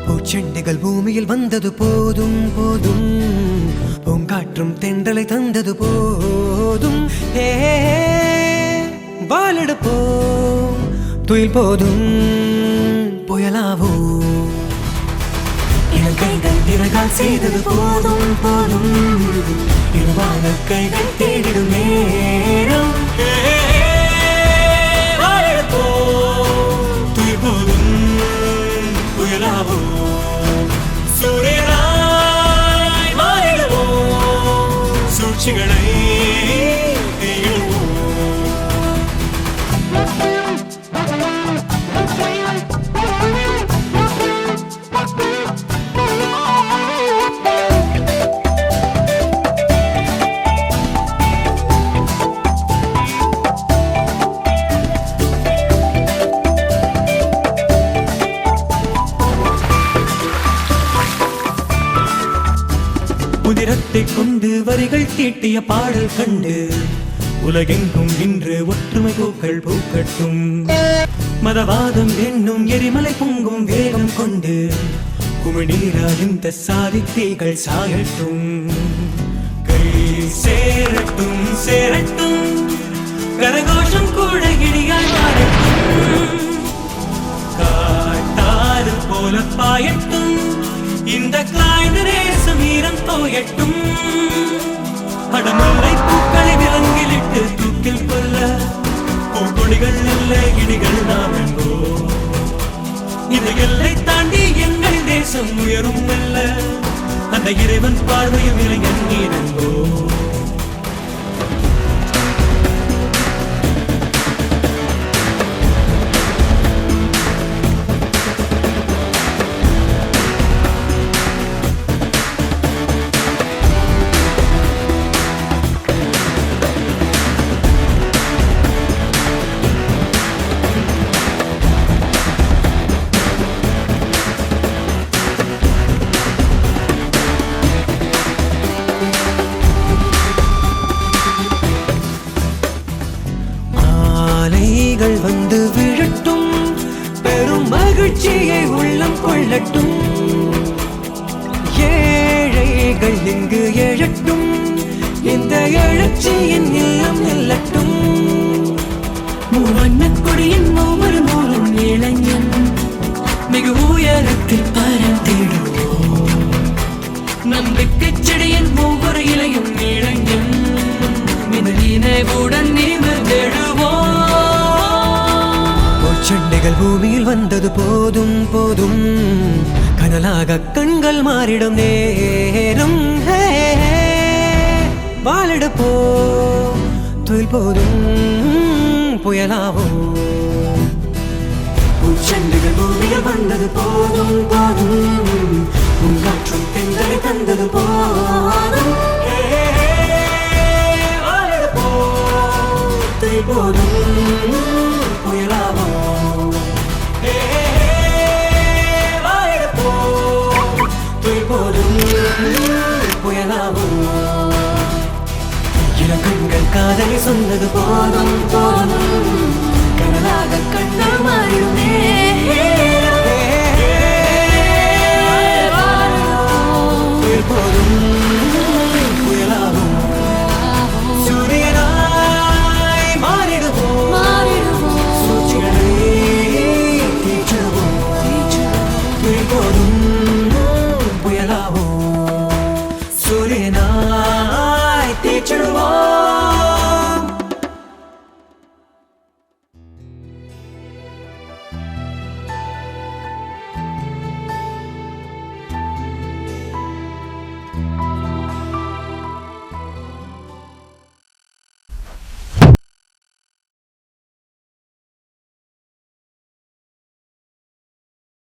பூச்செண்டுகள் பூமியில் வந்தது போதும் போதும், பூங்காற்றும் தென்றலை தந்தது போதும். வாழெடுப்போம் துயில் போதும் புயலாவோ, இலங்கைகள் திறகால் செய்தது போதும் போதும், இருவான கைகள் தேடிடும் நேரம். வாழெடுப்போம் துயில் போதும் புயலாவோ, சூரியனாய் மாறிடுவோம், சூழ்ச்சிகளை உதிரத்தை கொண்டு வரிகள் தீட்டிய பாடல் கண்டு உலகெங்கும் இன்று ஒற்றுமை பூக்கள் பூக்கட்டும். மதவாதம் என்னும் எரிமலை பொங்கும் வேகம் கொண்டு குமிழீரால் இந்த சாதித்தீகள் சாயட்டும். கை சேரட்டும் சேரட்டும், கரகோஷம் கூட இடியால் மாறட்டும். காட்டாறு போல பாயட்டும், இந்த காய்ந்த நேசம் ஈரம் தோயட்டும். அடமுல்லை பூக்களை விலங்கிலிட்டு தூக்கில் கொள்ள, பூக்கொடிகள் அல்ல இடிகள் நாம் என்போ. இது எல்லை தாண்டி எங்கள் தேசம் உயரும் அல்ல, அந்த இறைவன் பார்வையும் இளைஞன் நீரென்போ. வந்து விழட்டும், பெரும் மகிழ்ச்சியை உள்ளம் கொள்ளட்டும். ஏழைகள் இங்கு எழட்டும், இந்த எழுச்சியின் இல்லம் நில்லட்டும். மூவண்ணக் கொடியின் ஒவ்வொரு நூலும் இளைஞன் மிக உயரத்தில் பறந்திடுவோம். நம்பிக்கை செடியின் ஒவ்வொரு இலையும் இளைஞன் நினைவுடன் நிமிர்ந்தெழுவோம். செண்டைகள் பூமியில் வந்தது போதும் போதும், கனலாக கண்கள் மாறிடும் நேரம். வாழெடுப்போம் துயில் போதும் புயலாவோ, செண்டைகள் பூமியில் வந்தது போதும் போதும், பூங்காற்றும் தென்றலை தந்தது போதும். வாழெடுப்போம் துயில் போதும் புயலாவோ, இலக்கங்கள் காதலி சொன்னது போதும் போதும், கனலாக கண்ணால் மாறிடுமே.